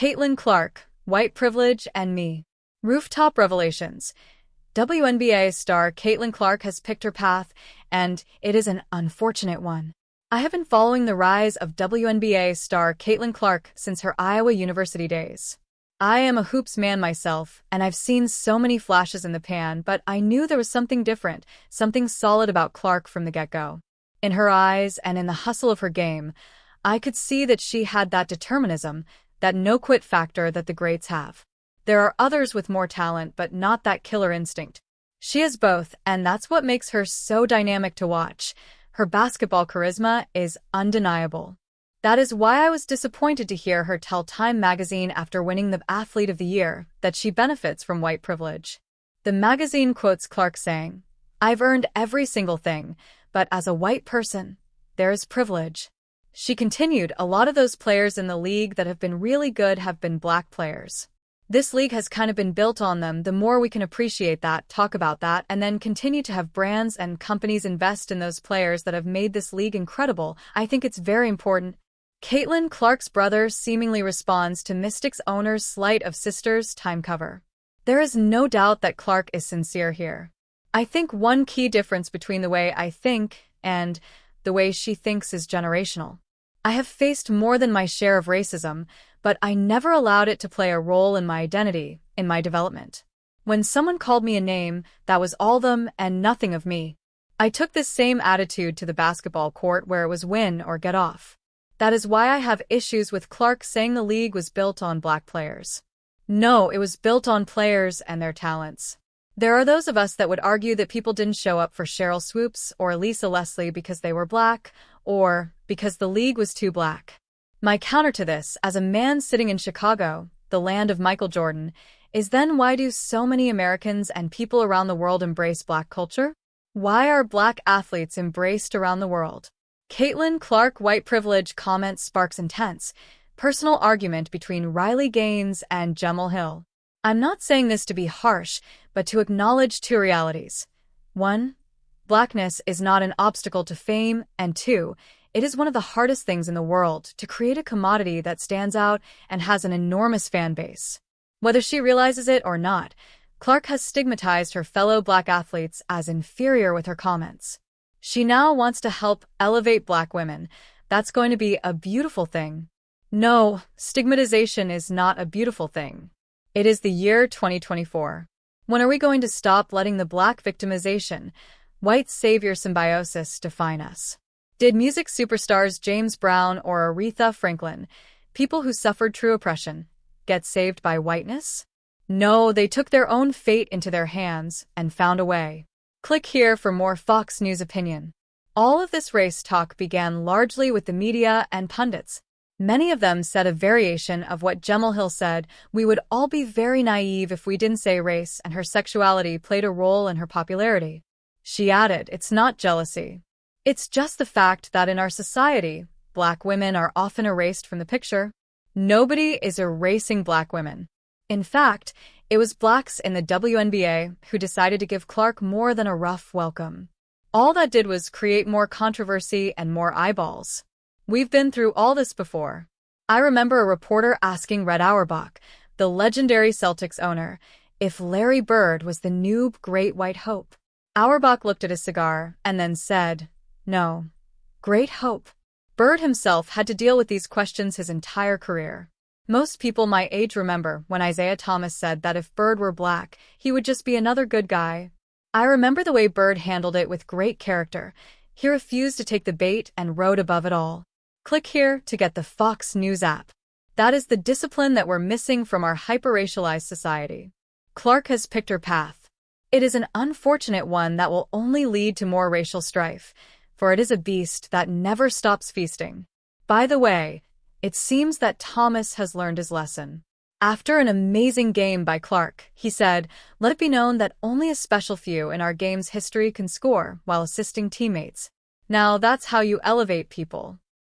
Caitlyn Clark, White Privilege and Me. Rooftop Revelations. WNBA star Caitlyn Clark has picked her path, and it is an unfortunate one. I have been following the rise of WNBA star Caitlyn Clark since her Iowa University days. I am a hoops man myself, and I've seen so many flashes in the pan, but I knew there was something different, something solid about Clark from the get-go. In her eyes and in the hustle of her game, I could see that she had that determinism, that no-quit factor that the greats have. There are others with more talent, but not that killer instinct. She has both, and that's what makes her so dynamic to watch. Her basketball charisma is undeniable. That is why I was disappointed to hear her tell Time magazine after winning the Athlete of the Year that she benefits from white privilege. The magazine quotes Clark saying, "I've earned every single thing, but as a white person, there is privilege." She continued, "A lot of those players in the league that have been really good have been black players. This league has kind of been built on them. The more we can appreciate that, talk about that, and then continue to have brands and companies invest in those players that have made this league incredible, I think it's very important." Caitlyn Clark's brother seemingly responds to Mystics owner's slight of sisters Time cover. There is no doubt that Clark is sincere here. I think one key difference between the way I think and the way she thinks is generational. I have faced more than my share of racism, but I never allowed it to play a role in my identity, in my development. When someone called me a name, that was all them and nothing of me. I took this same attitude to the basketball court where it was win or get off. That is why I have issues with Clark saying the league was built on black players. No, it was built on players and their talents. There are those of us that would argue that people didn't show up for Cheryl Swoops or Lisa Leslie because they were black, or because the league was too black. My counter to this, as a man sitting in Chicago, the land of Michael Jordan, is then why do so many Americans and people around the world embrace black culture? Why are black athletes embraced around the world? Caitlyn Clark white privilege comment sparks intense, personal argument between Riley Gaines and Jemele Hill. I'm not saying this to be harsh, but to acknowledge two realities. 1. Blackness is not an obstacle to fame, and 2. It is one of the hardest things in the world to create a commodity that stands out and has an enormous fan base. Whether she realizes it or not, Clark has stigmatized her fellow black athletes as inferior with her comments. She now wants to help elevate black women. That's going to be a beautiful thing. No, stigmatization is not a beautiful thing. It is the year 2024. When are we going to stop letting the black victimization, white savior symbiosis define us? Did music superstars James Brown or Aretha Franklin, people who suffered true oppression, get saved by whiteness? No, they took their own fate into their hands and found a way. Click here for more Fox News opinion. All of this race talk began largely with the media and pundits. Many of them said a variation of what Jemele Hill said: "We would all be very naive if we didn't say race and her sexuality played a role in her popularity." She added, "It's not jealousy. It's just the fact that in our society, black women are often erased from the picture." Nobody is erasing black women. In fact, it was blacks in the WNBA who decided to give Clark more than a rough welcome. All that did was create more controversy and more eyeballs. We've been through all this before. I remember a reporter asking Red Auerbach, the legendary Celtics owner, if Larry Bird was the new great white hope. Auerbach looked at his cigar and then said, "No. Great hope." Bird himself had to deal with these questions his entire career. Most people my age remember when Isaiah Thomas said that if Bird were black, he would just be another good guy. I remember the way Bird handled it with great character. He refused to take the bait and rode above it all. Click here to get the Fox News app. That is the discipline that we're missing from our hyper-racialized society. Clark has picked her path. It is an unfortunate one that will only lead to more racial strife, for it is a beast that never stops feasting. By the way, it seems that Thomas has learned his lesson. After an amazing game by Clark, he said, "Let it be known that only a special few in our game's history can score while assisting teammates." Now that's how you elevate people.